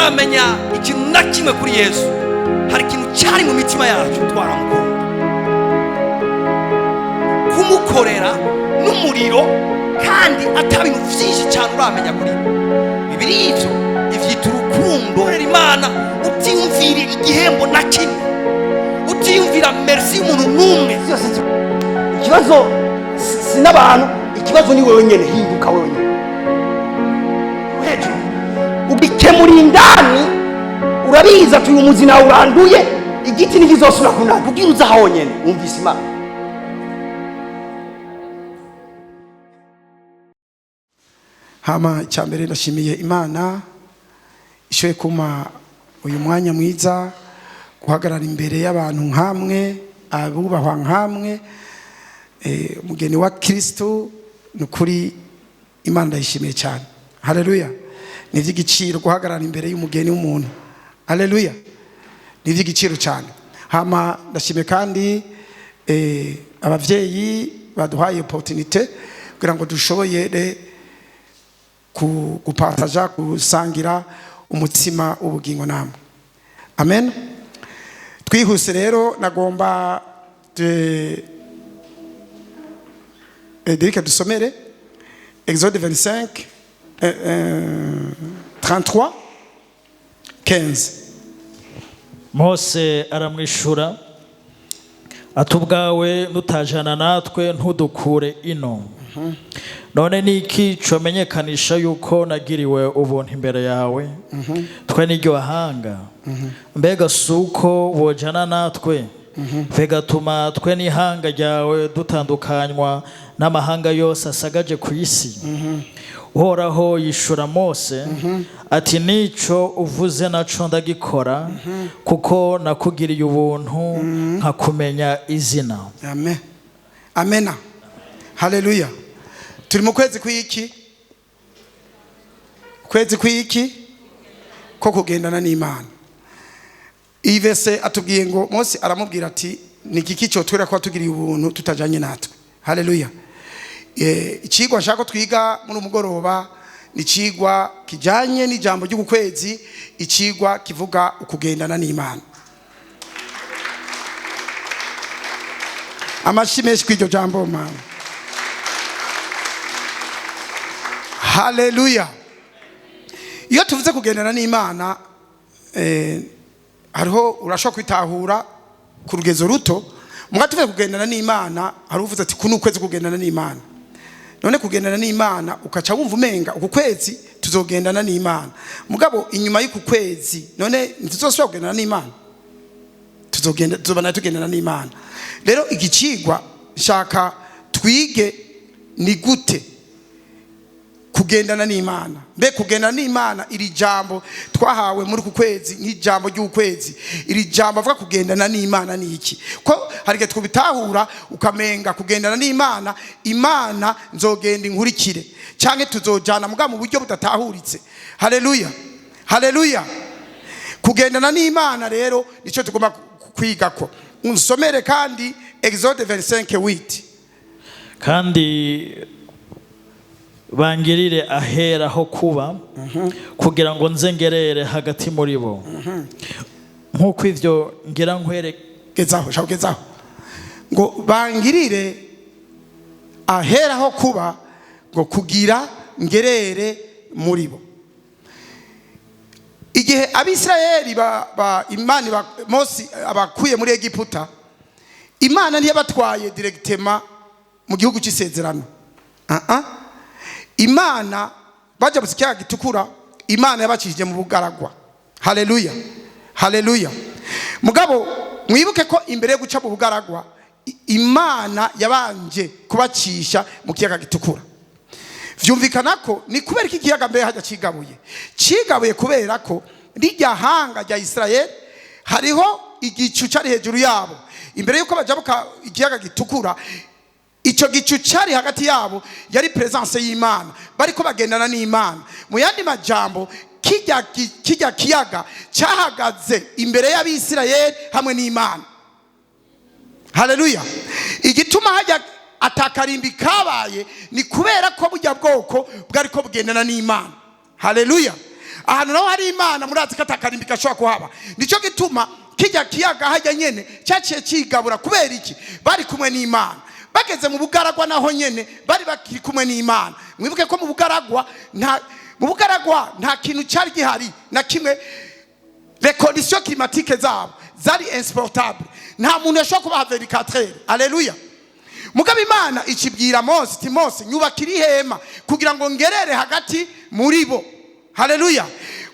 tutaramenya ikintu na kimwe kuri Yesu, hari ikintu cyari mu mitima yacu twaramukunda. Kumukorera n'umuriro kandi atabintu byinshi cyane uramenya kuri Bibiri ivyo ivyita urukundo. Imana utiyumvira igihembo na kimwe, utiyumvira merci y'umuntu n'umwe. Ikibazo sinabantu, ikibazo ni wewe nyene. Hinduka wewe nyene hejuru ubikemura indani. Urabiza tuyu umuzi nawe uranduye, igiti ntikizosubira kunana kugira uza aho nyene. Umvise Imana. Hama cyambere ndashimiye Imana ishoye kuma uyu mwanya mwiza guhagarara imbere y'abantu nkamwe, abubahwa nkamwe, umugeni wa Kristo. Nukuri Imana ndayishimiye cyane. Haleluya. Ni vy'igiciro guhagarara imbere y'umugeni w'umuntu. Haleluya. Ni vy'igiciro cyane. Hama ndashimiye kandi abavyeyi baduhaye opportunité kugira ngo dushoboye kupartaja, kusangira umutima ubugingo namwe. Amen. Twihuse rero nagomba Derika dusomere Exode 25 33 15. Mose aramwishura ati ubwawe nutajana natwe ntudukure ino. None niki comenyekanisha yuko nagiriwe ubuntu imbere yawe? Twe niryo hanga. Mbega suko wojana natwe bigatuma twe n'ihanga ryawe dutandukanywa n'amahanga yose asagaje ku isi? Uhoraho yishura Mose ati nico uvuze naco ndagikora, kuko nakugiriye ubuntu nkakumenya izina. Amen. Amena. Haleluya. Turi mu kwezi kw'iki? Kwezi kw'iki? Ko kugendana n'Imana. Ivese atubwiye ngo Mose aramubwira ati nikiki cyo twera ko atugiriye ubuntu tutajanye natwe. Haleluya. Ikigwa nshaka twiga muri umugoroba ni ikigwa kijanye n'ijambo ry'ukwezi, ikigwa kivuga ukugendana n'Imana. Amashimeshi kw'iryo jambo Mana. Haleluya. Iyo tuvuze kugendana n'Imana, hariho urashobora kwitahura ku rugezo ruto. Mugatuve kugendana n'Imana, hari uvuze ati kuno ukwezi kugendana n'Imana. None kugendana n'Imana ukaca wumva umenga uku kwezi tuzogendana n'Imana. Mugabo inyuma y'uku kwezi none ntituzosubira kugendana n'Imana. Tuzobana tugendana n'Imana. Rero igicigwa shaka twige ni gute kugendana n'Imana. Mbe kugendana n'Imana iri jambo twahawe muri ku kwezi nk'ijambo ry'ukwezi. Iri jambo avuga kugendana n'Imana ni iki? Ko harige twubitahura ukamenga kugendana n'Imana, Imana nzogenda inkurikire canke tuzojana muga mu buryo budatahuritse. Haleluya. Haleluya. Kugendana n'Imana rero nico tugomba kwiga ko. Unsomere kandi Exode 25:8. Kandi bangirire ahera ho kuba kugira ngo nzengerere hagati muri bo. Nkuko ivyo ngira nkwerekezaho shabukezaho ngo bangirire ahera ho kuba ngo kugira ngerere muri bo. Igihe Abisirayeli Imana Mose abakuye muri Egiputa, Imana ntiyabatwaye directement mu gihugu cy'isezerano. Imana baje busikiya gitukura, Imana yabacishije mu bugaragwa. Haleluya. Haleluya. Mugabo mwibuke ko imbere yo guca mu bugaragwa Imana yabanje kubacisha mu kiyaga gitukura. Vyumvikana ko ni kubera iki kiyaga mbere haja cigabuye kubera ko rijya hanga rya Israel hariho igicu cari hejuru yabo. Imbere yuko bajabuka ikiyaga gitukura, ico gicu cari hagati yabo yari presence y'Imana, bariko bagendana n'Imana. Mu yandi majambo kijya kiyaga cyahagaze imbere y'Abisirayeli hamwe n'Imana. Haleluya. Igituma hajya atakarimbi kabaye ni kubera ko burya bwoko bwariko bugendana n'Imana. Haleluya. ahantu naho hari imana murazi ko atakarimbi gashobora kuhaba. Nico gituma kijya kiyaga hajya nyene cyaciye kigabura. Kubera iki? Bari kumwe n'Imana. Bageze mu bugaragwa naho nyene bari bakiri kumwe n'Imana. Mwibuke ko mu bugaragwa nta kintu cyari gihari na kimwe. Les conditions climatiques zabo zari insupportable. Nta muntu yashobora kubaha 24 heures. Alléluia. Mugabo Imana ikibwira Mose, iti Mose nyubakira ihema kugira ngo ngerere hagati muri bo. Haleluya.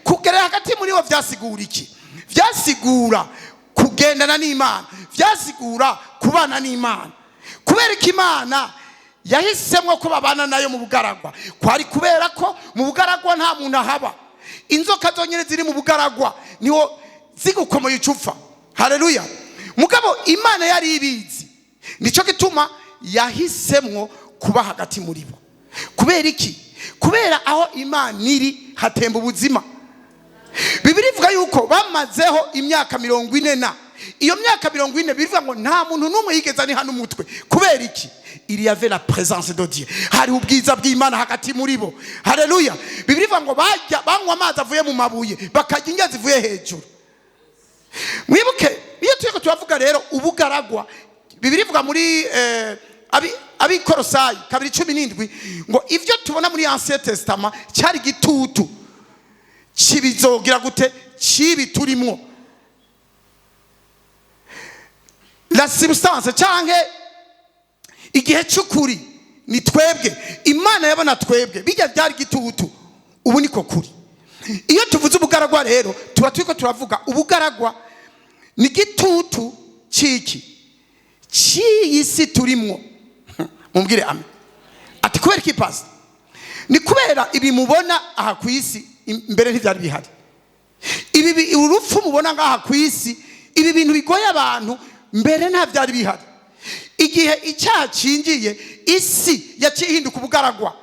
Kugerera hagati muri bo vyasigura iki? Vyasigura kugendana n'Imana, vyasigura kubana n'Imana. Kubera ko Imana yahisemwo ko babana nayo mu bugaragwa, kwari kubera ko mu bugaragwa nta muntu ahaba. Inzoka zonyene ziri mu bugaragwa niho zigukomoye icufa. Haleluya. Mugabo Imana yari ibizi, nico gituma yahisemwo kuba hagati muri bo. Kubera iki? Kubera aho Imana iri hatemba ubuzima. Bibiri ivuga yuko bamazeho imyaka 40. Iyo myaka 40 bivuga ngo nta muntu numwe yigeza ni hano umutwe. Kubera iki? Il y avait la présence de Dieu. Hari ubwiza bw'Imana hagati muri bo. Haleluya. Bibiri ivuga ngo banywa amazi avuye mu mabuye bakarya ingenzi zivuye hejuru. Mwibuke iyo tuyeko tuvuga rero ubugaragwa, Bibiri ivuga muri Abikorosayi 2:17 ngo ivyo tubona muri Ancien Testament cyari gitutu kibizogira gute kibi turimwo. La substance canke igihe cy'ukuri ni twebwe. Imana yabona twebwe bijya byari gitutu, ubu niko kuri. Iyo tuvuze ubugaragwa rero tuba turiko turavuga ubugaragwa ni gitutu ciki isi turimwo. Mumbwire amen. Ati kubera iki pasi? Ni kubera ibi mubona aha ku isi imbere ntivyari bihari. Ibi urupfu mubona ngaha ku isi, ibi bintu bigoye abantu mbere nta byari bihari. Igihe icyaha cinjiye isi yaciye ihinduka ubugaragwa.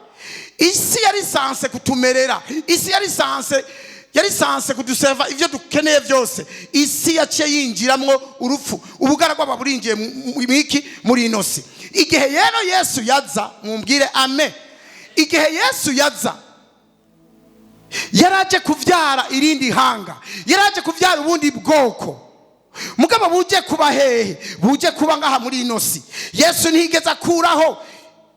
Isi yari sanse kutumerera, isi yari sanse kuduserva ivyo dukeneye byose. Isi yaciye yinjiramwo urupfu, ubugaragwa baburingiye mwiki muri inosi. Igihe rero Yesu yaza, mumbwire amen. Igihe Yesu yaza yaraje kuvyara irindi hanga, yaraje kuvyara ubundi bwoko. Mugabo buje kuba hehe? Buje kuba ngaha muri inosi. Yesu ntigeze akuraho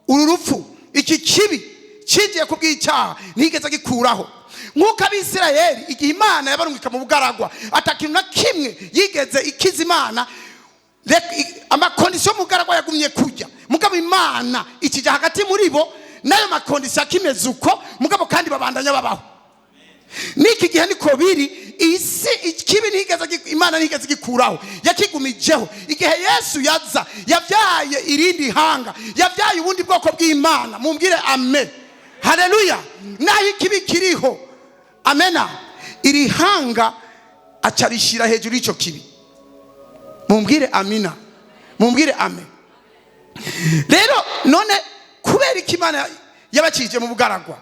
urupfu, iki kibi kigiye kubw'icyaha ntigeze gikuraho. Nkuko Abisirayeli igihe Imana yabarungika mu bugaragwa atakintu na kimwe yigeze ikiza Imana, amakondisiyo mu bugaragwa yagumye kujya. Mugabo Imana ikijya hagati muri bo nayo makondisiyo akimeze uko, mugabo kandi babandanya babaho. Niki gihe niko biri, isi ikibi Imana ntigeze gikuraho, yakigumijeho. Igihe Yesu yaza yavyaye irindi hanga, yavyaye ubundi bwoko bw'Imana. Mumbwire amen. Haleluya. Naho ikibi kiriho, amena, iri hanga acarishira hejuru ico kibi. Mumbwire amina. Mumbwire amen. Rero none kubera iki Imana yabakije mu bugaragwa?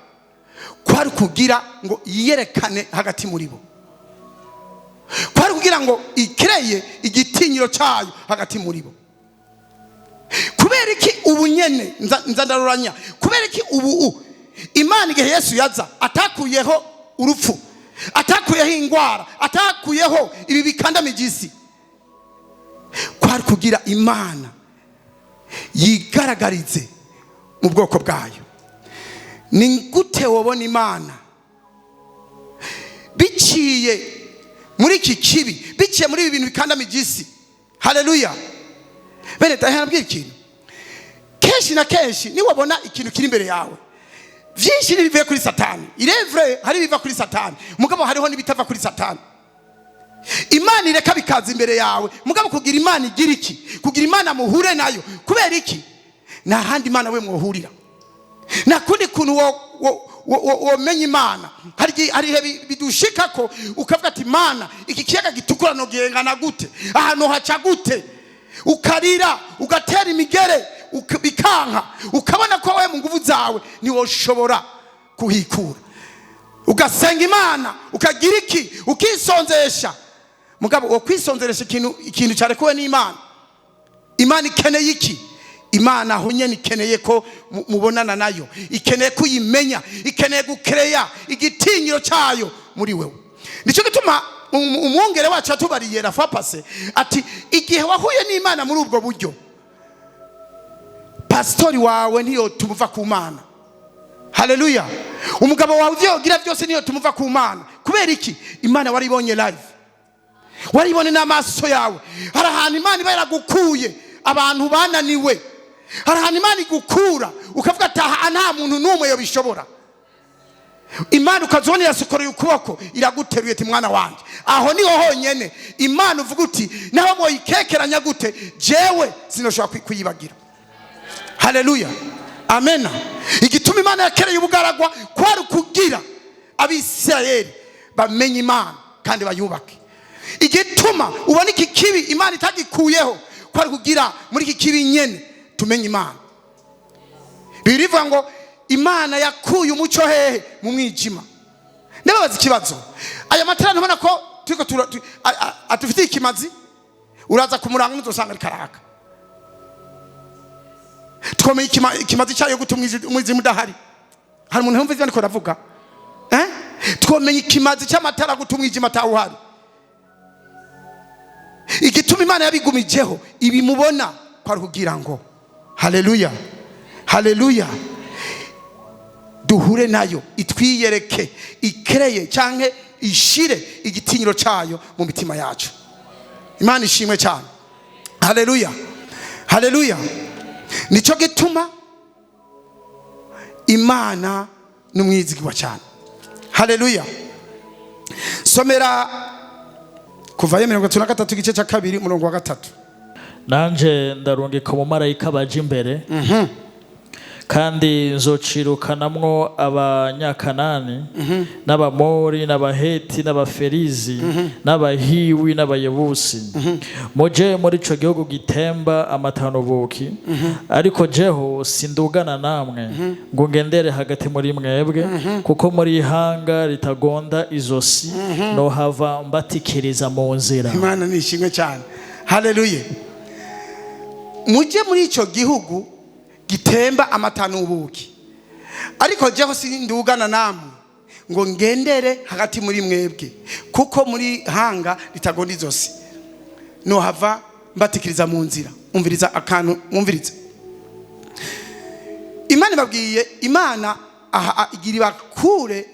Kwari kugira ngo yerekane hagati muri bo. Kwari kugira ngo ikreye igitinyiro cyayo hagati muri bo. Kubera iki ubu nyene nzandaruranya? Kubera iki ubu Imana igihe Yesu yaza atakuyeho urupfu, atakuyeho ingwara, atakuyeho ibi bikandamijisi? Kwari kugira Imana yigaragarize mu bwoko bwayo. Ni gute wabona Imana biciye muri iki kibi, biciye muri ibi bintu bikandamijisi? Haleluya. Bene ndahanabwira ikintu, kenshi na kenshi ni wabona ikintu kiri imbere yawe, vyinshi bivuye kuri Satani. Irevre hari biva kuri Satani, mugabo hariho nibitava kuri Satani. Imana ireka bikaza imbere yawe, mugabo kugira Imana igira iki? Kugira Imana muhure nayo. Kubera iki? Na handi Imana we mwohurira. Na kundi kuntu womenya Imana. Hari bidushika ko ukavuga ati Imana iki kiyaga gitukura no gengana gute? Ahantu haca gute? Ukarira, ugatera imigere, bikanka, ukabona ko wewe mu nguvu zawe ni woshobora kuhikura. Ugasenga Imana, ukagira iki? Ukisonzesha. Mugabo wo kwisonzeresha ikintu cyarekuwe n'Imana. Imana ikeneye iki? Imana aho nyene ikeneye ko mubonana nayo, ikeneye kuyimenya, ikeneye gukereya igitinyiro cyayo muri wewe. Nicyo gituma umwongere wacu atubariye rafapase ati igihe wahuye n'Imana muri ubwo buryo, pastori wawe niyo tumuva ku Mana. Haleluya. Umugabo wawe uvyogira byose niyo tumuva ku Mana. Kubera iki? Imana waribonye live, waribone n'amaso yawe. Hari ahantu Imana iba yaragukuye abantu bananiwe, hari ahantu Imana igukura ukavuga ati nta muntu n'umwe yobishobora. Imana ukazona yasokoreye ukuboko iraguteruye ati mwana wanje. Aho niho honyene Imana uvuga uti naho moyikekeranya gute jewe sinoshobora kuyibagira. Haleluya. Amen. Igituma Imana yakereye ubugaragwa kwari kugira Abisirayeli bamenye Imana kandi bayubake. Igituma ubona iki kibi Imana itagikuyeho kwari kugira muri iki kibi nyene tumenye Imana. Birivuga ngo Imana yakuye umuco hehe mu mwijima. Ndababaza ikibazo, aya matara ntubona ko turiko atufitiye ikimazi? Uraza kumuranga uzosanga ari karaka. Twomeye ikimazi cyayo gutumwa umwijima udahari. Hari umuntu yumva ivyo ndiko ndavuga? Twomeye ikimazi cy'amatara gutumwa umwijima atawuhari. Igituma Imana yabigumijeho ibi mubona kwari kugira ngo haleluya, haleluya, duhure nayo itwiyereke, ikereye canke ishire igitinyiro cyayo mu mitima yacu. Imana ishimwe cyane. Haleluya, haleluya. Nico gituma Imana numwizigwa cyane. Haleluya. Somera kuva 33 igice cya 2 umurongo wa 3. Nanje ndarungika mu marayika baje imbere, kandi nzocirukanamwo abanyakanani n'abamori n'abaheti n'abaferizi n'abahiwi n'abayebusi, muje muri ico gihugu gitemba amatanubuki, ariko jeho sindugana namwe ngo ngendere hagati muri mwebwe, kuko muri ihanga ritagonda izosi no hava mbatikiriza mu nzira. Imana nishimwe cyane. Haleluya. Muje muri ico gihugu gitemba amatanubuki, ariko jeho sindugana namwe ngo ngendere hagati muri mwebwe, kuko muri hanga ritagonda izosi no hava mbatikiriza mu nzira. Umviriza akantu, umviriza. Imana babwiye, Imana aha igira bakure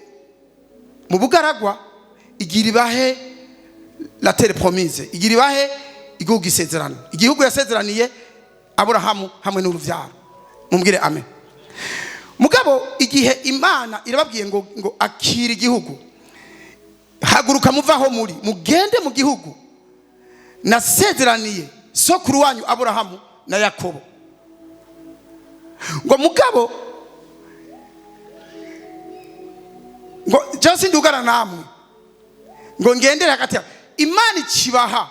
mu bugaragwa, igira ibahe la terre promise, igira ibahe igihugu isezerano, igihugu yasezeraniye Aburahamu hamwe n'uruvyaro. Mumbwire amen. Mugabo igihe Imana irababwiye ngo akira igihugu, haguruka muvaho muri mugende mu gihugu nasezeraniye sokuru wanyu Aburahamu na Yakobo. Ngo mugabo ngo jasi ndugana namwe ngo ngendere hagati. Imana ikibaha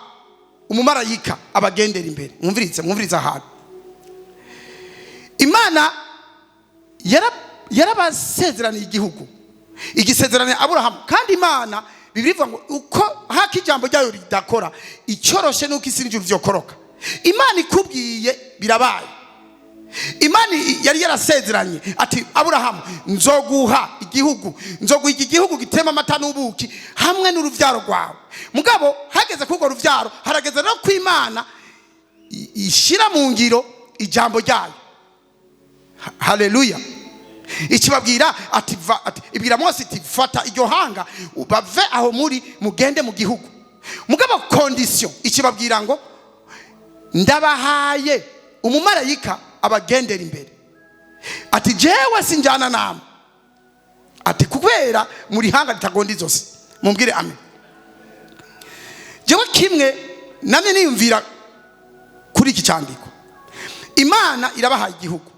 umumarayika abagendera imbere. Mwumviriza ahantu Imana yarabasezeraniye igihugu, igisezeraniye Aburahamu. Kandi Imana bibilivuga ngo uko haka ijambo ryayo ridakora, icyoroshe nuko isi n'ijuru vyokoroka. Imana ikubwiye birabaye. Imana yari yarasezeranye ati Aburahamu nzoguha igihugu, nzoguha iki gihugu gitema amata n'ubuki hamwe n'uruvyaro rwawe. Mugabo hageze kugo ruvyaro, harageze no kw'Imana ishira mu ngiro ijambo ryayo. Haleluya. Ikibabwira ati ibwira Mose iti fata iryo hanga bave aho muri mugende mu gihugu. Mugabo condition ikibabwira ngo ndabahaye umumarayika abagendera imbere. Ati jewe sinjana namwe, ati kubera muri hanga ritagonda izosi. Mumbwire amen. Jewe kimwe namwe niyumvira kuri iki cyandiko, Imana irabahaye igihugu.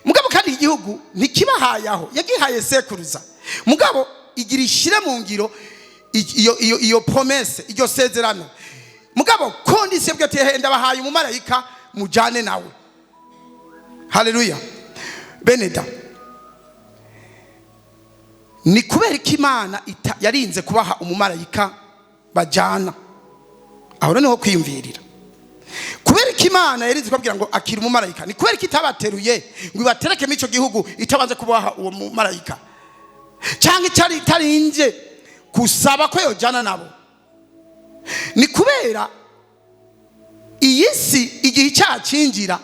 Mugabo kandi igihugu ntikibahaye aho, yagihaye sekuruza. Mugabo igira ishire mu ngiro iyo promesse, iryo sezerano. Mugabo kondi sebwe ati henda bahaye umumarayika mujane nawe. Haleluya. Beneda. Ni kubera ko Imana yarinze kubaha umumarayika bajana. Aho niho kwiyumvirira. Kubera ko Imana yarinze kubabwira ngo akira umumarayika, ni kubera ko itabateruye ngo ibatereke mu ico gihugu itabanze kubaha uwo mumarayika. Cyangwa itarinje kusaba ko yojana nabo. Ni kubera iyi si igihe cyacinjira,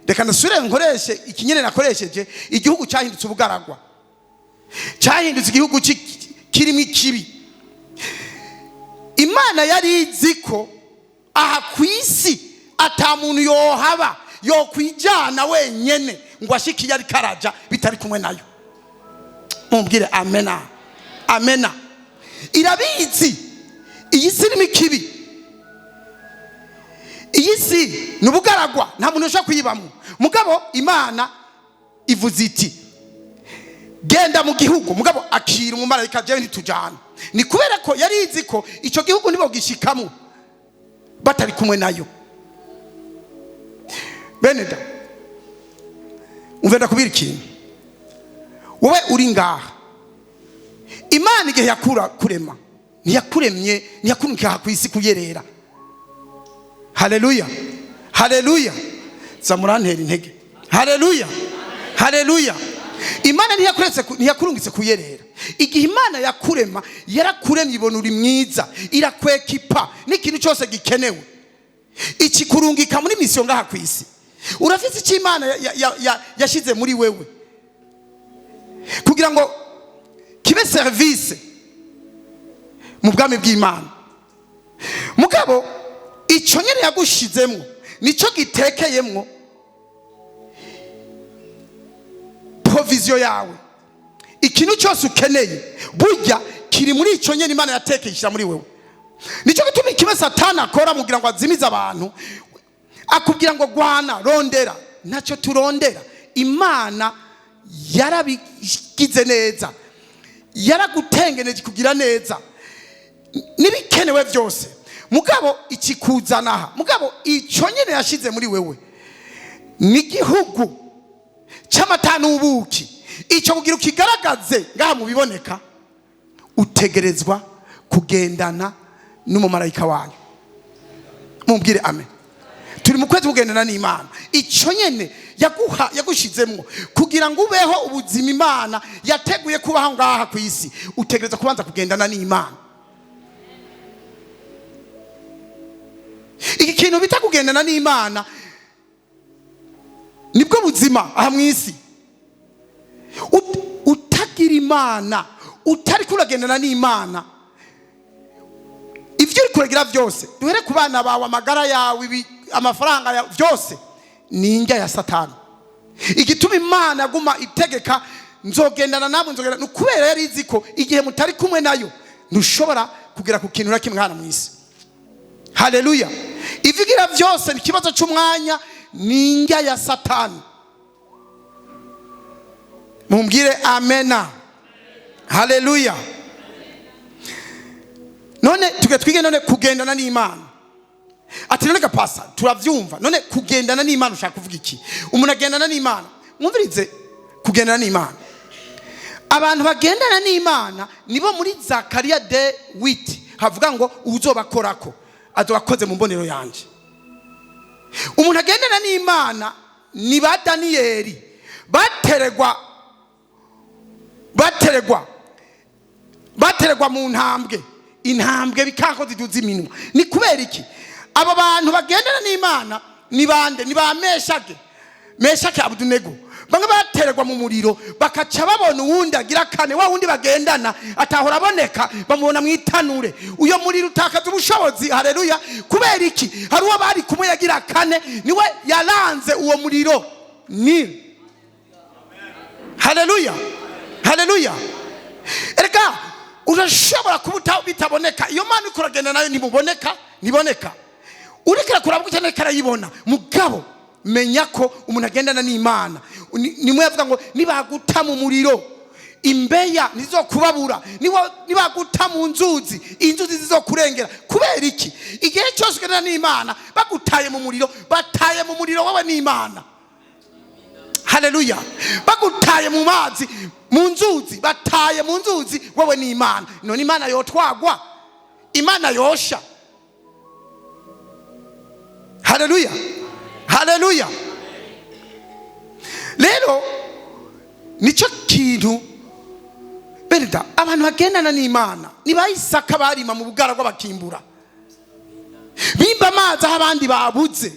reka ndasubire nkoreshe ikinyene nakoresheje, igihugu cyahindutse ubugaragwa, cyahindutse igihugu kirimo ikibi. Imana yari izi ko aha ku isi ata muntu yohaba yokwijana wenyene ngo ashikiye ari karaja bitari kumwe nayo. Mumbwire amena, amena. Irabizi iyi si irimo ikibi, iyi si ni ubugaragwa, nta muntu ushobora kuyibamo. Mugabo Imana ivuze iti genda mu gihugu, mugabo akira umumarayika jewe ntitujana. Ni kubera ko yari izi ko icyo gihugu nibo gishikamo batari kumwe nayo. Beneda, umvenda kubira ikintu, wowe uri ngaha, Imana igihe yakura kurema ntiyakuremye, ntiyakurungika ku isi kuyerera. Haleluya, haleluya. Zamurantera intege. Haleluya, haleluya. Imana ntiyakurungitse kuyerera. Igihe Imana yakurema, yarakuremye ibona uri mwiza, irakwekipa n'ikintu cyose gikenewe, ikikurungika muri mission ngaha ku isi. Urafite icyo Imana yashize muri wewe kugira ngo kibe service mu bwami bw'Imana. Mugabo icyo nyene yagushizemo nico gitekeyemwo provision yawe. Ikintu cyose ukeneye burya kiri muri icyo nyene Imana yatekeyisha muri wewe. Nico gituma ikibe Satani akora mugira ngo azimize abantu, akubwira ngo gwana rondera. Ntacyo turondera, Imana yarabigize neza, yaragutengeneje kugira neza nibikenewe byose. Mugabo ikikuzanaha, mugabo icyo nyene yashize muri wewe ni igihugu cy'amata n'ubuki. Icyo kugira ukigaragaze ngaha mu biboneka, utegerezwa kugendana n'umumarayika wayo. Mumbwire amen. Turi mu kwezi kugendana n'Imana. Icyo nyene yagushizemo kugira ngo ubeho ubuzima Imana yateguye kubaho ngaha ku isi, utegerezwa kubanza kugendana n'Imana. Iki kintu bita kugendana n'Imana nibwo buzima aha mu isi. Utagira Imana, utari kuragendana n'Imana, ibyo uri kuragira byose, duhere ku bana bawe, amagara yawe, amafaranga yawe, byose ni injya ya Satani. Igituma Imana yaguma itegeka nzogendana namwe, nzogendana, nukubera yari izi ko igihe mutari kumwe nayo ntushobora kugera ku kintu na kimwe hano mu isi. Haleluya. Ivigira byose ni kibazo cy'umwanya, ni injya ya Satani. Mumbwire amena. Haleluya. None twige none kugendana n'Imana. Ati none gapasa turavyumva, none kugendana n'Imana ushaka kuvuga iki? Umuntu agendana n'Imana, mwumvirize kugendana n'Imana. Abantu bagendana n'Imana nibo muri Zakariya 8 havuga ngo uzobakorako azobakoze mu mbonero yanje. Umuntu agendana n'Imana ni ba Daniyeli bateregwa mu intambwe bikanko ziduza iminwa. Ni kubera iki? Abo bantu bagendana n'Imana ni bande? Ni ba Meshake Abudunego. Bamwe bateregwa mu muriro bakaca babona uwundi agira kane, wa wundi bagendana atahora aboneka, bamubona mu itanure. Uyo muriro utakaza ubushobozi. Haleluya. Kubera iki? Hari uwo bari kumwe yagira kane, niwe yaranze uwo muriro. Ni haleluya, haleluya. Erega urashobora kubuta bitaboneka, iyo Mana ikuragenda nayo niboneka. Urikira kuraba gutane karayibona. Mugabo menya ko umuntu agendana n'Imana. Nimwe yavuga ngo nibaguta mu muriro, imbeya ntizokubabura, nibaguta mu nzuzi, inzuzi zizokurengera. Kubera iki? Igihe cyose ugendana n'Imana, bagutaye mu muriro, bataye mu muriro wowe n'Imana. Haleluya. Bagutaye mu mazi, mu nzuzi, bataye mu nzuzi wowe n'Imana. None Imana yotwagwa, Imana yosha. Haleluya, haleluya. Lero nico kintu Mwenda abantu bagendana n'Imana nibayisaka barima mu bugaragwa bakimbura bimba amazi aho abandi babuze.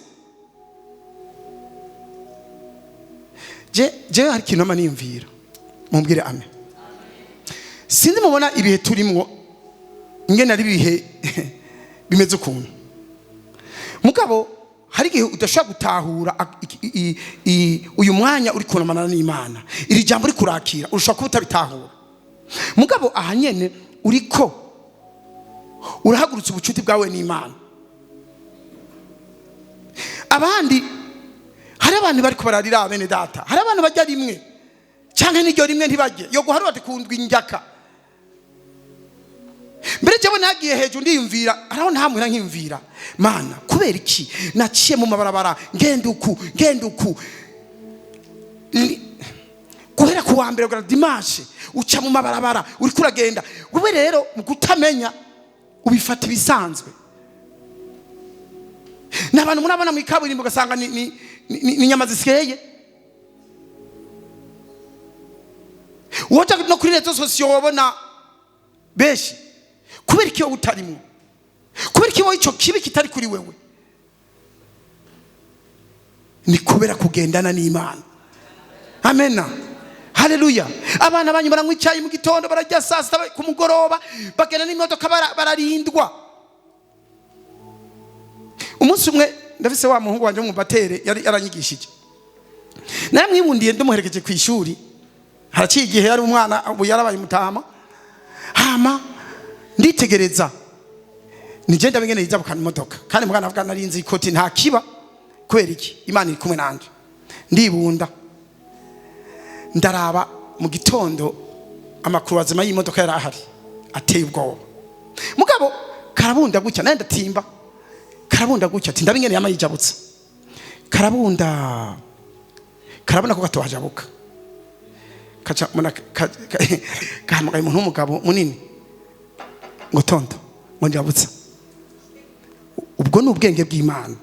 Je hari ikintu amaniyumvira mumbwire amen. Sinzi mubona ibihe turimwo ingene ari ibihe bimeze ukuntu. Mugabo hari igihe udashobora gutahura uyu mwanya uri kunamana n'Imana, iri jambo uri kurakira urushobora kuba utabitahura. Mugabo ahanyene uriko urahagurutsa ubucuti bwawe n'Imana. Abandi hari abantu bari kubararira bene data, hari abantu bajya rimwe canke n'iryo rimwe ntibajye yo guharura tikundwa injaka. Mbere jewe nagiye hejuru ndiyumvira araho ntamuhira nkimvira Mana kubera iki naciye mu mabarabara ngenduku guhera ku wa mbere ugana Dimanche uca mu mabarabara uri kuragenda wowe rero mu kutamenya ubifata ibisanzwe. N'abantu murabona mu ikaburimbo gasanga ni nyama zisikeye. Woca no kuri rezo sosiyo wabona beshi kubera iki utarimo, kubera iki ico kibi kitari kuri wewe, ni kubera kugendana n'Imana. Amena, haleluya. Abana banyu baranywa icyayi mu gitondo, barajya saa sita ku mugoroba, bagenda n'imodoka bararindwa. Umunsi umwe ndafise wa muhungu wanje mu batere yari aranyigishije, namwibundiye ndumuherekeje ku ishuri, haraciye igihe yari umwana ubu yarabaye mutama. Hama nditegereza nije ndabengene yiza bukana imodoka, kandi mwana avuga narinzi ikoti nta kiba kubera iki Imana iri kumwe nanje. Ndibunda ndaraba mu gitondo amakuru azima y'imodoka yari ahari ateye ubwoba. Mugabo karabunda gutya naye ndatimba, karabunda gutya ati ndabengene yamayijabutsa, karabunda karabona ko gatohajabuka kaca muna kahamagaye umuntu w'umugabo munini ngo tonto ngo njabutsa. Ubwo ni ubwenge bw'Imana.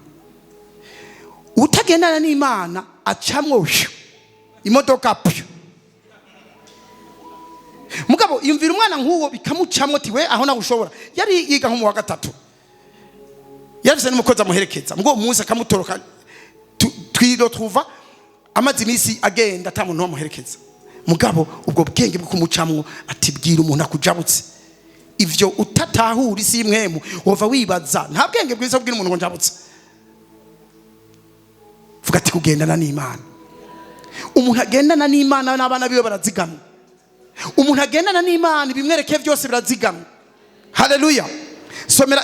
Utagendana n'Imana acamwo imodoka pyo. Mugabo yumvira umwana nk'uwo bikamucamwo ati we aho nagushobora. Yari yiga nko mu wa gatatu, yarafise n'umukozi amuherekeza, ngo umunsi akamutoroka twiro tuva amazi imisi agenda ata muntu wamuherekeza. Mugabo ubwo bwenge bwo kumucamwo ati bwira umuntu akujabutse. Ivyo utatahura isi imwemu wova wibaza nta bwenge bwiza bwira umuntu ngo njabutse. Vuga ati kugendana n'Imana. Umuntu agendana n'Imana n'abana biwe barazigamye. Umuntu agendana n'Imana bimwereke byose birazigamye. Haleluya. Somera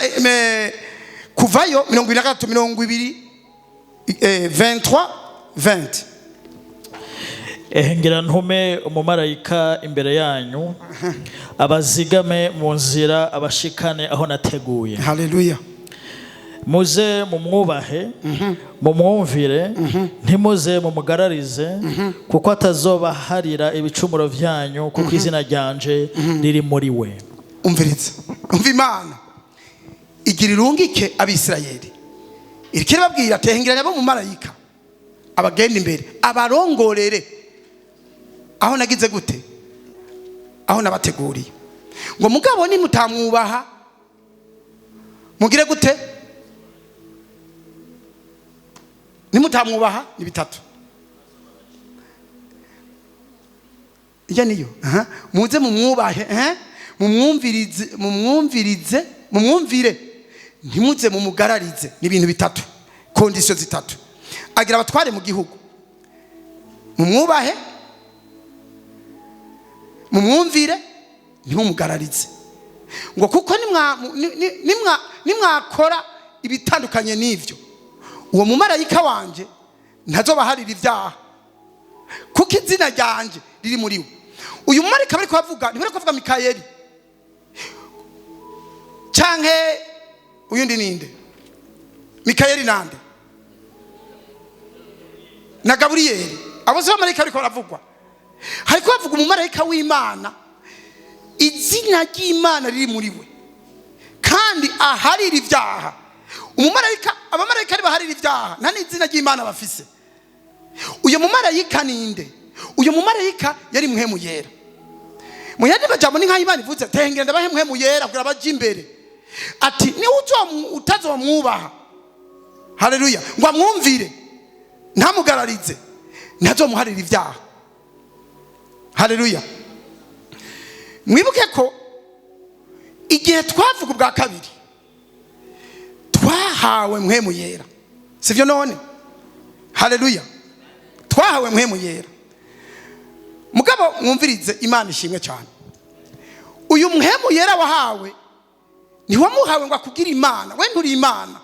Kuvayo 23:20. Ngira ntume umumarayika imbere yanyu abazigame mu nzira abashikane aho nateguye. Haleluya. Muze mumwubahe mumwumvire ntimuze mumugararize kuko atazoba harira ibicumuro vyanyu kuko izina ryanje riri muri we. Umviriza, umva Imana igira irungike Abisirayeli irikire babwira atehengiranya bo mu marayika abagenda imbere abarongorere aho nagize gute, aho nabateguriye. Ngo mugabo ni mutamwubaha mugire gute, ni mutamwubaha ni bitatu. Ija niyo muze mumwubahe mumwumvire ntimuze mumugararize. Ni ibintu bitatu, kondisiyo zitatu. Agira abatware mu gihugu, mumwubahe mumwumvire ntimumugararize. Ngo kuko nimwakora ibitandukanye n'ivyo uwo mumarayika wanje ntazobaharira ibyaha kuko izina ryanje riri muri we. Uyu mumarayika bari kuvuga ntibari kuvuga Mikayeli canke uyundi ninde. Mikayeli nande na Gaburiyeli, abo se bamarayika ariko baravugwa. Hariko bavuga umumarayika w'Imana, izina ry'Imana riri muri we kandi aharira ibyaha. Umumarayika, abamarayika ari baharira ibyaha nta n'izina ry'Imana bafise. Uyo mumarayika ninde? Uyo mumarayika yari muhemu yera. mu yandi majambo ni nka Imana ivuze tengera ndabahe mpwemu yera kugira baje imbere ati ni utazomwubaha haleluya ngo amwumvire ntamugararize ntazomuharira ibyaha haleluya. Mwibuke ko igihe twavuga ubwa kabiri twahawe mpwemu yera sivyo none haleluya twahawe mpwemu yera mugabo mwumvirize Imana ishimwe cyane uyu mpwemu yera wahawe ni wamuhawe ngo akugira Imana we nturi Imana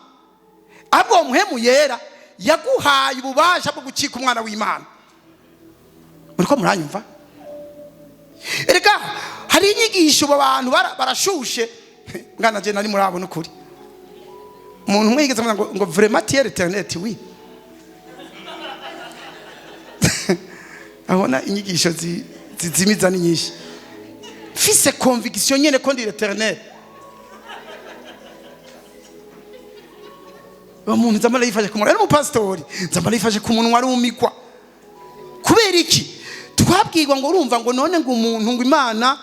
ahubwo mpwemu yera yaguhaye ububasha bwo gucika umwana w'Imana. Muriko muranyumva erega hari inyigisho abantu barashushe ngana je nari murabona ukuri umuntu umwe yigeze ngo vraiment tiere internet oui abona inyigisho zizimiza ni nyinshi fise conviction nyene ko ndi eternel umuntu zamala yifashe ku munwa ari mu pastori zamala yifashe ku munwa ari umikwa kubera iki twabwirwa ngo urumva ngo none ngo umuntu ngo Imana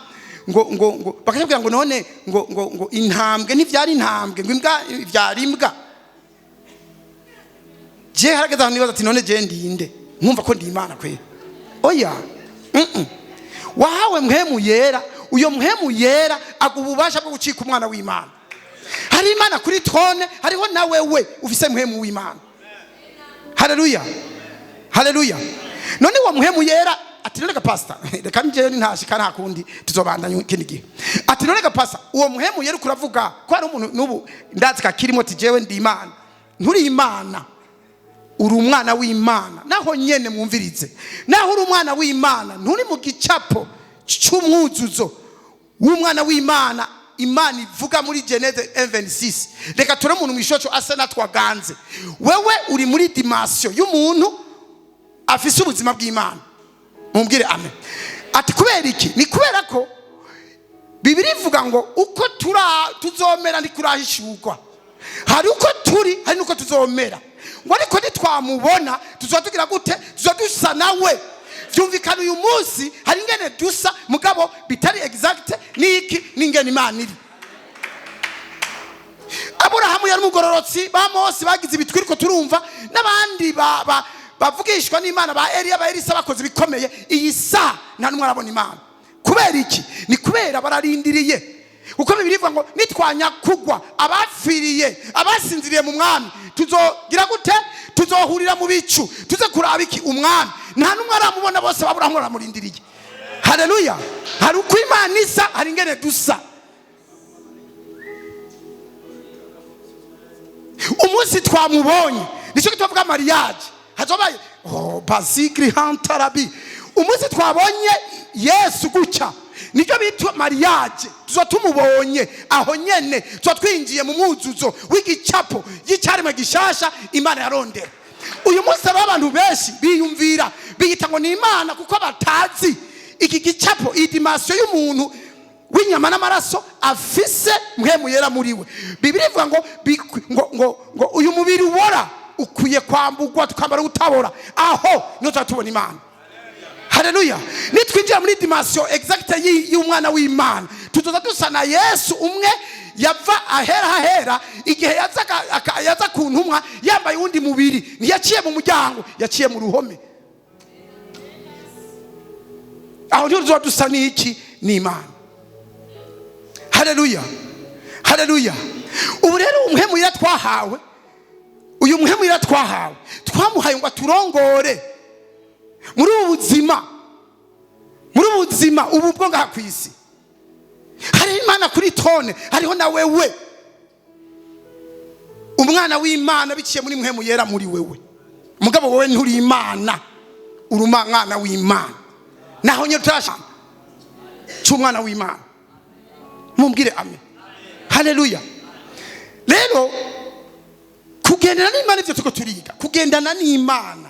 ngo bakashobora ngo none ngo intambwe ntivyari intambwe ngo imbwa vyari imbwa je harageza nibaza ati none je ndinde nkumva ko ndi Imana kwe oya wahawe mpwemu yera uyo mpwemu yera agububasha bwo gucika umwana w'Imana. Hari Imana kuri trone hariho na wewe ufise mpwemu w'Imana haleluya haleluya. None wa mpwemu yera ati none pastor reka nje ntashika nta kundi tuzobandanya ikindi gihe ati none pastor uwo mpwemu yera kuravuga ko ari umuntu nubu ndazi kakirimo ati jewe ndi Imana nturi Imana uri umwana w'Imana naho nyene mwumvirize naho uri umwana w'Imana nturi mu gicapo cy'umwuzuzo w'umwana w'Imana. Imana ivuga muri Genese 26 reka ture umuntu mwishoco asa natwaganze wewe uri muri dimension y'umuntu afise ubuzima bw'Imana mumbwire amen. Ati kubera iki ni kubera ko Bibiri ivuga ngo uko tuzomera ndikurahishurwa hari uko turi hari nuko tuzomera ngo ariko nitwamubona tuzotugira gute tuzodusa nawe byumvikana uyu munsi hari ingene dusa mugabo bitari exact niki ningene Imana iri. Aburahamu yari umugororotsi ba Mose bagize ibitwiriko turumva n'abandi bavugishwa n'Imana ba Eliya ba Elisa bakoze bikomeye iyi sa nta numwe arabona Imana kubera iki ni kubera bararindiriye uko Bibiri ivuga ngo nitwanya kugwa abafiriye abasinziriye mu mwami tuzogira gute tuzohurira mu bicu tuze kuraba iki umwami nta numwe aramubona bose baburahamu baramurindiriye haleluya. Hari uko Imana isa hari ingene dusa umunsi twamubonye nicyo kitavuga mariage hazobaye basikri hantarabi umunsi twabonye Yesu gucya nicyo bitwa mariage tuzotumubonye aho nyene twinjiye mu mwuzuzo w'igicapo y'icyaremwe gishasha Imana yarondera. Uyu munsi abantu benshi biyumvira biyita ngo ni Imana kuko batazi iki gicapo idimasyo y'umuntu w'inyama n'amaraso afise mpwemu yera muri we. Bibiri ivuga ngo uyu mubiri ubora ukwiye kwambugwa tukambara utabora aho niho tubona Imana haleluya. Nitwinjira muri dimension exacte y'umwana w'Imana tuzoza dusa na Yesu umwe yava ahera igihe yaza ku ntumwa yambaye undi mubiri ntiyaciye mu muryango yaciye mu ruhome aho niho tuzoza dusa n'iki n'Imana haleluya haleluya. Ubu rero umwemu yaratwahawe uyu mwemu yaratwahawe twamuhaye ngo turongore muri ubuzima ubu bwo ngaha kwisi. Hari Imana kuri tone hariho na wewe umwana w'Imana biciye muri mwemu yera muri wewe mugabo wowe nturi Imana uri umwana w'Imana naho nyo turasha cy'umwana w'Imana mumbwire amen haleluya. Rero kugendana n'Imana ivyo tuko turiga kugendana n'Imana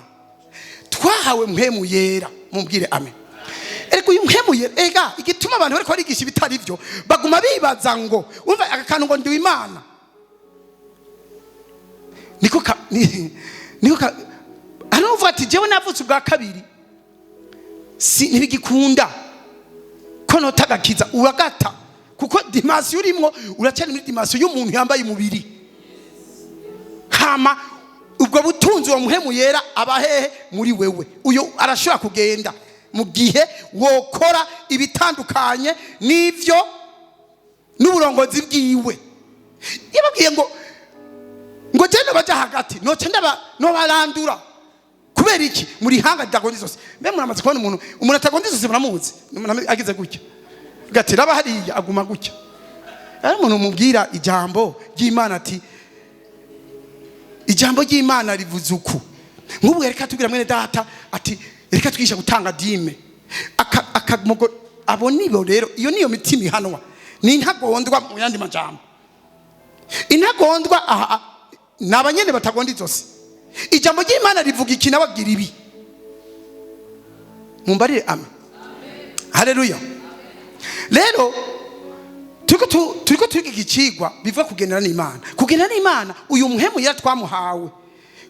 twahawe mwemu yera mumbwire amen. Eriko uyu mwemu yera ega igituma abantu bariko barigisha ibitari byo baguma bibaza ngo umva akakantu ngo ndi Imana niko anovuga ati jewe navutse ubwa kabiri si ntibigikunda ko notagakiza uragata kuko dimansiyo urimo uracyari muri dimansiyo y'umuntu yambaye umubiri hama ubwo butunzi wa muhemu yera abahehe muri wewe uyo arashobora kugenda mu gihe wokora ibitandukanye n'ivyo n'uburongozi bwiwe yababwiye ngo genda baja hagati noce no barandura kubera iki muri hanga dagondi zose mbe muramaze kubona umuntu atagondi zose muramuzi agize gutya gati raba hariya aguma gutya ari umuntu mubwira ijambo ry'Imana ati ijambo ry'Imana rivuze uku nk'ubu reka tubwira mwene data ati reka twigisha gutanga dime akamugo abo nibo rero iyo niyo mitima ihanwa ni ntagondwa mu yandi majambo intagondwa aha nabanyene batagondi zose ijambo ry'Imana rivuga iki nababwira ibi mumbarire amen haleluya rero turiko twiga ikicigwa biva kugendana n'Imana kugendana n'Imana uyu muhemu yari twamuhawe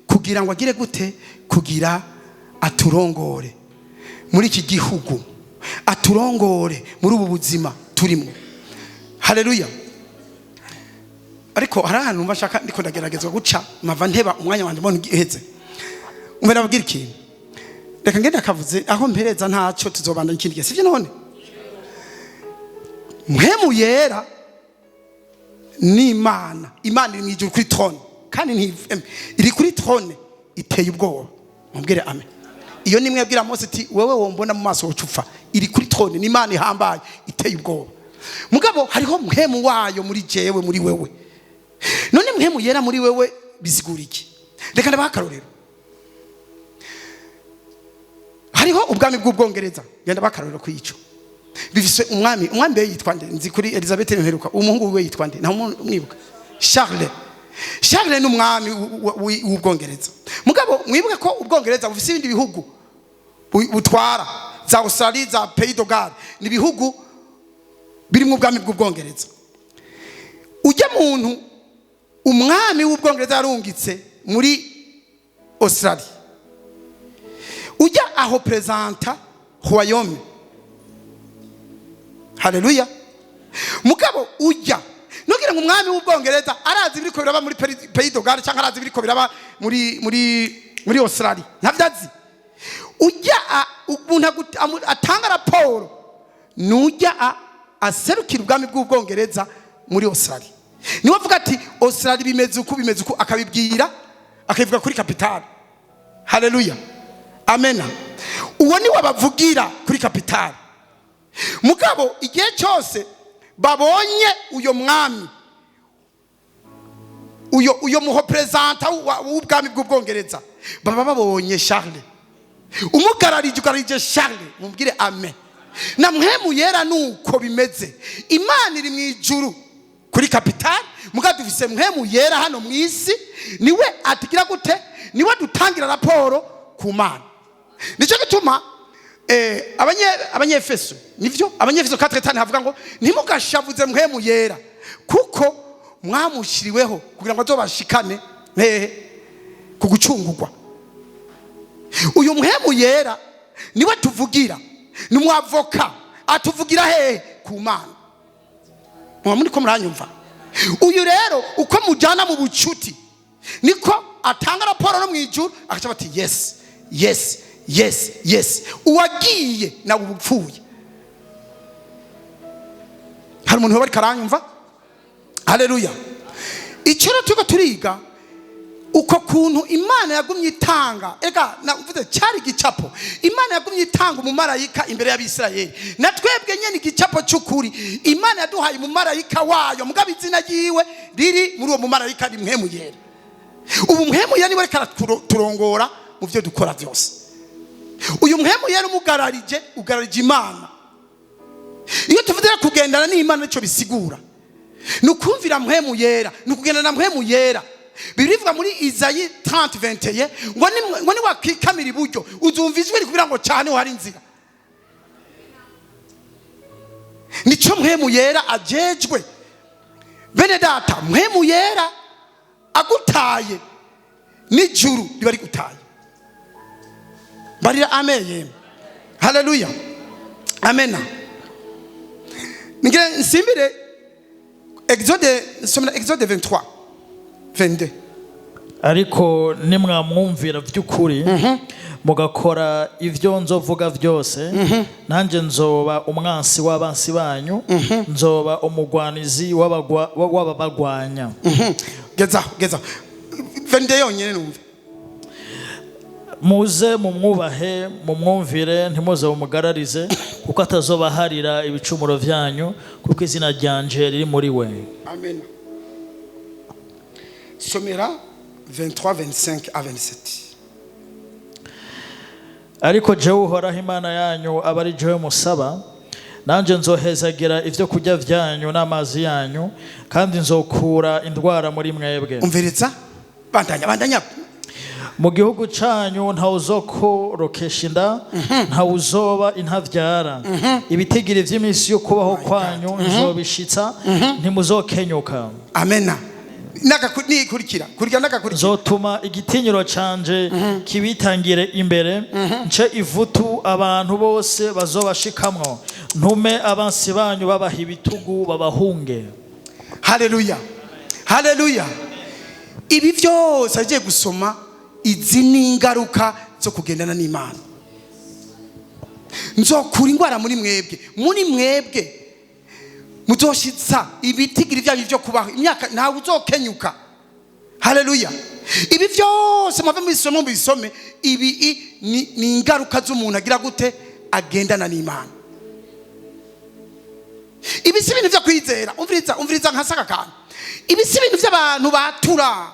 kugira ngo agire gute kugira aturongore muri iki gihugu aturongore muri ubu buzima turimo haleluya ariko hari ahantu mbashaka ndiko ndageragezwa guca mava nteba umwanya wanje mbona uheze umwe nababwira ikintu reka ngende akavuze aho mpereza ntacyo tuzobandanya ikindi gihe sivyo none muhemu yera n'Imana iri mwijuru kuri throne kandi iri kuri throne iteye ubwoba mubwire amen iyo nimwe yabwira Mose ati wewe wombona mu maso wocufa iri kuri throne n'Imana ihambaye iteye ubwoba mugabo hariho muhemu wayo muri jewe muri wewe none muhemu yera muri wewe bisigura iki reka ndabakarorero hariho ubwami bw'Ubwongereza genda bakarorero kwico bifise umwami be yitwa nde nzi kuri Elizabeth Nteruka umuhungu we yitwa nde nta mwibuka Charles n'umwami w'Ubwongereza mugabo mwibuke ko Ubwongereza bufise ibindi bihugu butwara za Australia za Pays de Galles ni bihugu biri mu bwami bw'Ubwongereza ujya muntu umwami w'Ubwongereza yarungitse muri Australia ujya aho presenta Royaume haleluya mugabo ujya nugira ngo umwami w'Ubwongereza arazi biriko biraba muri Pays de Galles cyangwa arazi biriko biraba muri Australia ntavyazi ujya umuntu atanga raporo nujya aserukira ubwami bw'Ubwongereza muri Australia niwe avuga ati Australia bimeze uku akabibwira akabivuga kuri kapitali haleluya amena uwo niwe bavugira kuri kapitali mugabo igihe cyose babonye uyo mwami uyo muho presenta w'ubwami bw'Ubwongereza baba babonye Charles umugararije Charles mubwire amen na muhemu yera nuko bimeze Imana iri mwijuru kuri kapitali mugabo dufise muhemu yera hano mwisi niwe atigira gute niwe dutangira raporo ku Mana nico gituma abanyefeso nivyo abanyefeso 4:5 havuga ngo ntimugashavuze muhemu yera kuko mwamushiriweho kugira ngo azobashikane kugucungurwa uyu muhemu yera niwe tuvugira ni umwavoka atuvugira ku Mana muri ko muranyumva uyu rero uko mujana mu bucuti niko atanga raporo no mwijuru akaca bati yes uwagiye na ubupfuye hari umuntu bari karanyumva haleluya icyo tuko turiga uko kuntu Imana yagumye itanga ega navuze cyari gicapo Imana yagumye itanga umumarayika imbere y'Abisirayeli natwebwe nyene igicapo cy'ukuri Imana yaduhaye umumarayika wayo mugabo izina yiwe riri muri uwo mumarayika ari muhemu yera ubu muhemu yera niwe turongora mu byo dukora byose uyu muhemu yera ugararije Imana iyo tuvuze kugendana n'Imana cyo bisigura nukumvira muhemu yera nukugendana na muhemu yera birivuga muri Isayi 30:21 ngo ni wakikamira iburyo uzumva ijwi kugira ngo cyane hari inzira nico muhemu yera ajejwe bene data muhemu yera agutaye n'ijuru riba rigutaye barira amen haleluya amena ngira nsimbire Exode 23 22. ariko nimwamwumvira by'ukuri mugakora ivyo nzovuga byose nanjye nzoba umwansi w'abansi banyu nzoba umugwanizi w'ababagwanya. Geza 22 yonyene numva. Muze mumwubahe mumwumvire ntimuze mumugararize kuko atazobaharira ibicumuro vyanyu kuko izina ryanje riri muri we. Amen. Somera 23 25 à 27. ariko jewe uhoraho imana yanyu aba ari jewe musaba nanjye nzohezagira ivyo kurya vyanyu n'amazi yanyu kandi nzokura indwara muri mwebwe. Umviritsa bandanya mu gihugu canyu ntawuzokorokesha inda ntawuzoba intavyara ibitigiri vy'imisi yo kubaho kwanyu nzobishitsa ntimuzokenyuka. Amena. Nagakurikira nzotuma igitinyiro canje kibitangire imbere nce ivutu abantu bose bazobashikamwo ntume abansi banyu babaha ibitugu babahunge. Haleluya. Haleluya. Ibi byose agiye gusoma izi ni ingaruka zo kugendana n'Imana. Nzokura ingwara muri mwebwe muzoshitsa ibitigiri byanyu byo kubaho imyaka ntawe uzokenyuka. Haleluya. Ibi byose mwave mu bisome ibi ni ingaruka z'umuntu agira gute agendana n'Imana. Ibi si ibintu byo kwizera. Umviriza nkasaka kana. Ibi si ibintu by'abantu batura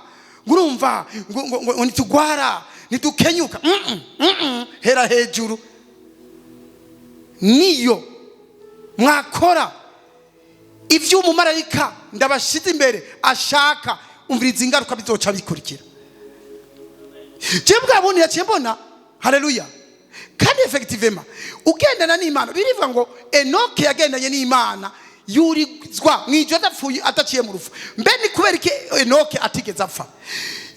ngurumva ngo nitugwara nitukenyuka. Hera hejuru niyo mwakora ivyo umumarayika ndabashize imbere ashaka. Umviriza ingaruka bizoca bikurikira. Jebwa abone yaciye mbona. Haleluya. Kandi effectivement ugendana n'Imana birivuga ngo Enoke yagendanye n'Imana yurizwa mwijwe adapfuye ataciye mu rufu. Mbe ni kubera iki Enoke atigeze apfa?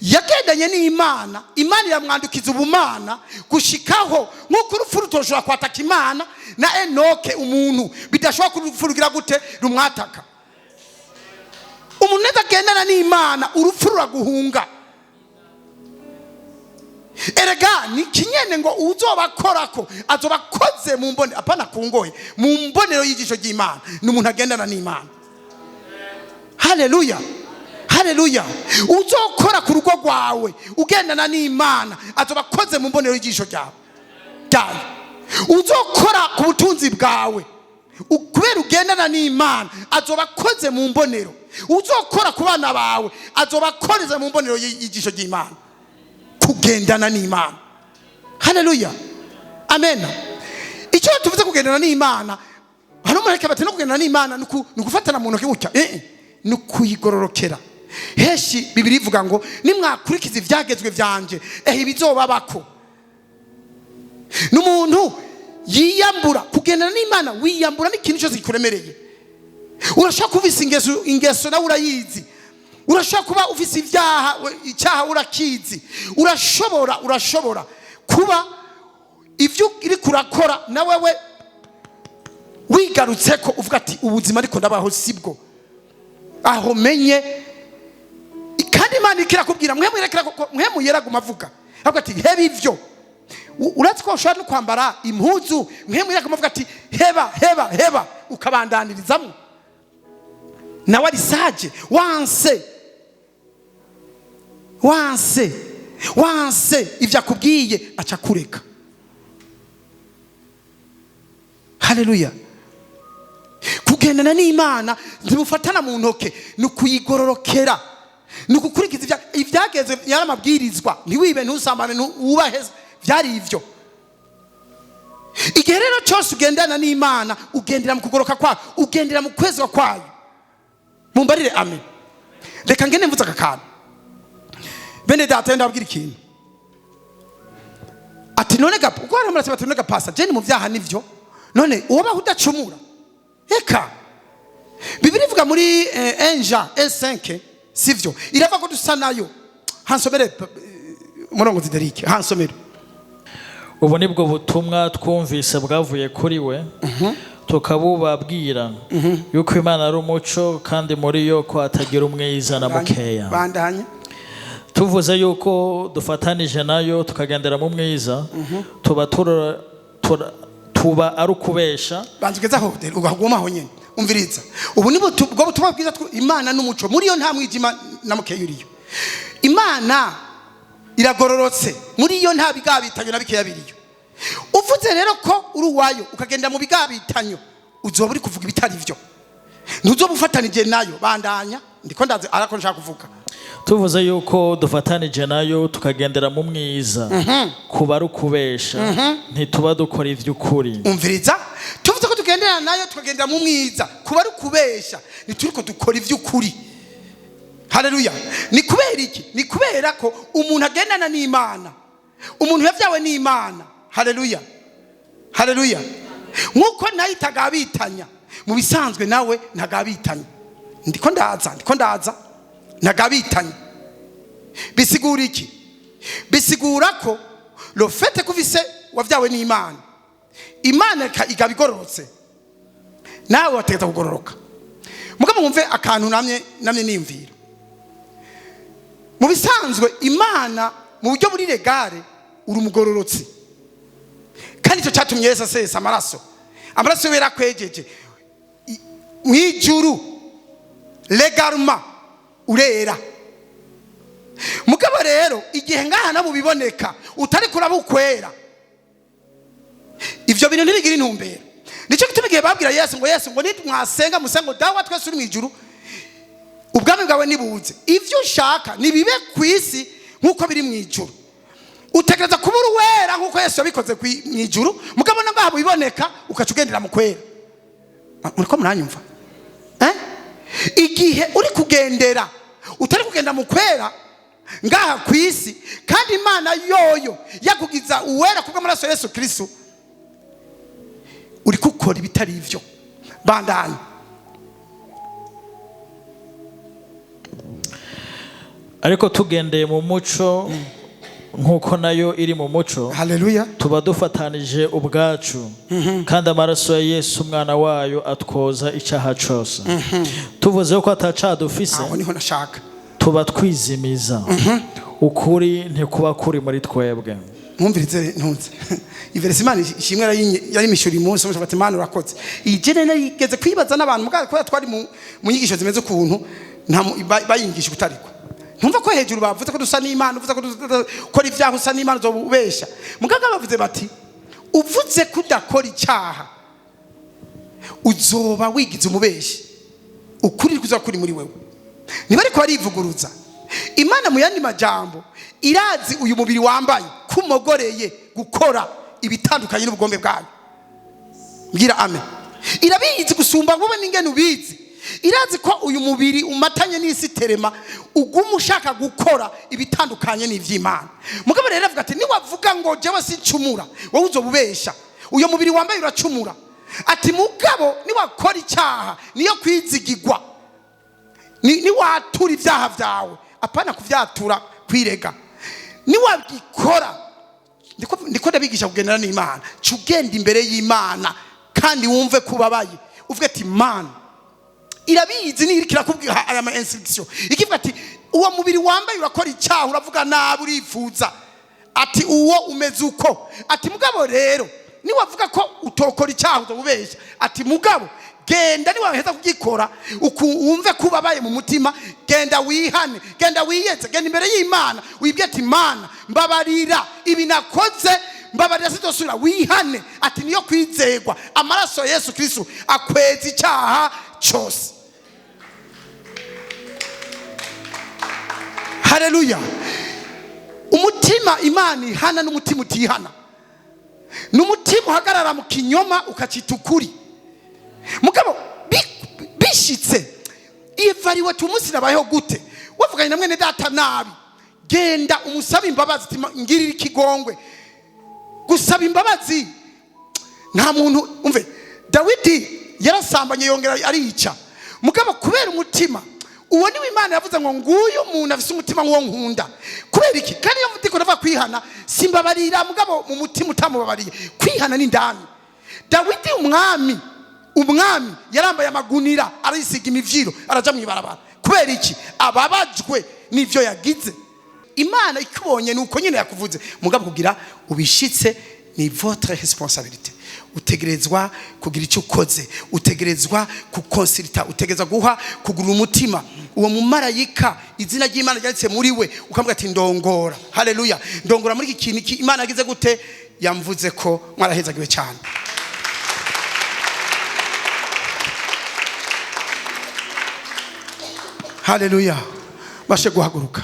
Yagendanye n'Imana, Imana iramwandukiza ubumana gushikaho nk'uko urupfu rutoshobora kwataka Imana na Enoke umuntu bidashobora kurufurugira gute rumwataka. Umuntu agendana n'Imana urupfu ruraguhunga. Erega ni kinyene ngo uzobakorako azobakoze mu mbone apana kungoye mu mbonero y'ijisho ry'Imana n'umuntu agendana n'Imana. Haleluya. Haleluya. Uzokora ku rugo rwawe ugendana n'Imana azobakoze mu mbonero y'ijisho ryawe. Uzokora ku butunzi bwawe kubera ugendana n'Imana azobakoze mu mbonero. Uzokora ku bana bawe azobakoreze mu mbonero y'ijisho ry'Imana. Kugendana n'Imana. Haleluya. Amen. Icyo tuvuze kugendana n'Imana hano mureke bati no kugendana n'Imana nukufatana mu ntoki gutya nukuyigororokera. Heshi Bibiri ivuga ngo nimwakurikiza ivyagezwe vyanje ibizobabako. N'umuntu yiyambura kugendana n'Imana wiyambura n'ikintu cyose gikuremereye. Urashaka kuvisa ingeso na urayizi. Urashaka kuba ufise icyaha urakizi. Urashobora kuba ivyo iri kurakora na wewe wigarutseko uvuga ati ubuzima ariko ndabaho sibwo. Aho menye kandi Imana ikirakubwira mwe muyeraga mavuga. Avuga ati heba ivyo. Uratse ko ushobora no kwambara impuzu mwe muyeraga mavuga ati heba ukabandanirizamu. Nawe ari sage wanse ivyo akubwiye aca kureka. Haleluya. Kugendana n'Imana ntibufatana mu ntoke nukuyigororokera nukukurikiza ivyageze yaramabwirizwa ntiwibe ntusambane ubahe vyari ivyo. Igihe rero cyose ugendana n'Imana ugendera mu kugoroka kwayo ugendera mu kwezwa kwayo. Mumbarire amen. Reka ngene mvuza kakana bene data ndabwira ikintu ati none gapo uko aramara ati none gapasa je ni mu vyaha nivyo none uba udacumura eka. Bibiri ivuga muri Enja 5 sivyo irava ko dusa nayo. Hansomere murongozi Derike hansomere. Ubu nibwo butumwa twumvise bwavuye kuri we tukabubabwira yuko Imana ari umuco kandi muri yo ko hatagira umwiza na mukeya. Bandanye. Tuvuze yuko dufatanije nayo tukagendera mu mwiza, tuba ari ukubesha. Banzugeza aho ugahuguma aho nyene. Umviriza. Ubu nibo bwo tubabwiza Imana n'umuco. Muri yo nta mwijima na mukeya uriyo. Imana iragororotse. Muri yo nta bigabitanyo na bikeya biriyo. Uvuze rero ko uri uwayo ukagenda mu bigabitanyo, uzoba uri kuvuga ibitari byo. Ntuzobufatanije nayo. Bandanya. Ndiko ndaze arako nshaka kuvuga. Tuvuze yuko dufatanije nayo tukagendera mu mwiza, kuba ari ukubesha, ntituba dukora ivy'ukuri. Umviriza, tuvuze ko tugendera nayo tukagendera mu mwiza, kuba ari ukubesha, ntituriko dukora ivy'ukuri. Haleluya. Ni kubera iki? Ni kubera ko umuntu agendana n'Imana, umuntu yavyawe n'Imana. Haleluya. Haleluya. Nkuko nayo itagabitanya, mu bisanzwe nawe ntagabitanya. Ndiko ndaza nagabitanye. Bisigura iki? Bisigura ko lo fete kuvise wavyawe n'Imana, Imana igabigororotse, nawe wategeza kugororoka. Mugabo mwumve akantu namye nimvira. Mu bisanzwe Imana mu buryo buri legale uri umugororotsi, kandi icyo cyatumye Yesu asesa amaraso yera kwejeje mwijuru legalma urera. Mugabo rero igihe ngahana mubiboneka utari kuraba ukwera, ivyo bintu ntibigira intumbero. Nico gituma igihe babwira Yesu ngo nitmwasenga musengo dawa twese uri mwijuru, ubwami bwawe nibuze, ivyo ushaka nibibe kwisi nkuko biri mwijuru. Utegereza kuba uwera nkuko Yesu yabikoze mwijuru, mugabo ngaha mubiboneka ukacugendera mu kwera. Muriko muranyumva? Igihe uri kugendera utari kugenda mu kwera ngaha kwisi, kandi Imana yoyo yakugiza uwera kubw'amaraso Yesu Kristo, uri gukora ibitari ivyo. Bandanye. Ariko tugendeye mu muco nkuko nayo iri mu muco, haleluya, tuba dufatanije ubwacu, kandi amaraso ya Yesu umwana wayo atwoza icyaha cyose. Tuvuze ko atacaha dufise, aho niho nashaka, tuba twizimiza, ukuri ntikuba kuri muri twebwe. Mwumvirize ntunze Iveresimana ishimwe yari mishuri munsi mu Imana urakoze. Ijene nayigeze kwibaza n'abantu mugabo ko twari mu nyigisho zimeze ukuntu nta bayingisha kutariko. Ntumva ko hejuru bavuze ko dusa n'Imana, uvuze ko dukora ivyaho usa n'Imana uzobubesha. Mugaga bavuze bati uvuze kudakora icyaha uzoba wigize umubeshi, ukuri kuza kuri muri wewe. Niba ariko arivuguruza Imana mu yandi majambo irazi uyu mubiri wambaye kumogoreye gukora ibitandukanye n'ubugombe bwayo. Mbwira amen. Irabizi gusumba wowe n'ingene ubizi. Irazi ko uyu mubiri umatanye n'isi terema uguma ushaka gukora ibitandukanye n'ivy'Imana. Mugabo rero avuga ati niwavuga ngo jewe sincumura, wowe uzobubesha. Uyu mubiri wambaye uracumura. Ati mugabo niwakora icyaha niyo kwizigirwa, ni watura ivyaha vyawe, apana kuvyatura kwirega. Niwagikora ndiko ndabigisha kugendana n'Imana, cugenda imbere y'Imana kandi wumve kubabaye, uvuge ati Imana irabizi ni irikira kubwira aya ma instruction. Ikivuga ati uwo mubiri wambaye urakora icyaha, uravuga nabi, urifuza, ati uwo umeze uko. Ati mugabo rero niwavuga ko utokora icyaha uzobubesha, ati mugabo genda niwaheza kugikora wumve kubabaye mu mutima, genda wihane, genda wiyeze, genda imbere y'Imana wibye ati Imana mbabarira ibi nakoze, mbabarira sitosura, wihane. Ati niyo kwizegwa, amaraso Yesu Kristo akweza icyaha cyose. Haleluya. Umutima Imana ihana n'umutima utihana, n'umutima uhagarara mu kinyoma ukacita ukuri. Mugabo bishitse ivariwe tumunsi nabayeho gute, wavuganye na mwene data nabi, genda umusaba imbabazi, ngirira ikigongwe. Gusaba imbabazi nta muntu umve. Dawidi yarasambanye yongera arica, mugabo kubera umutima uwo niwe Imana yavuze ngo nguyu umuntu afise umutima nk'uwo nkunda. Kubera iki? Kandi iyo mutiko nava kwihana simbabarira, mugabo mu mutima utamubabariye, kwihana ni ndani. Dawidi umwami umwami yarambaye amagunira arisiga imivyiro araja mwibarabara kubera iki ababajwe n'ivyo yagize. Imana ikubonye nuko nyine yakuvuze mugabo kugira ubishitse ni votre responsabilité. Utegerezwa kugira icyo ukoze, utegerezwa kukonsulta, utegerezwa guha kugura umutima uwo mumarayika izina ry'Imana ryanditse muri we ukavuga ati ndongora. Haleluya, ndongora muri iki kintu Imana yagize gute, yamvuze ko mwarahezagiwe cyane. Haleluya, bashe guhaguruka.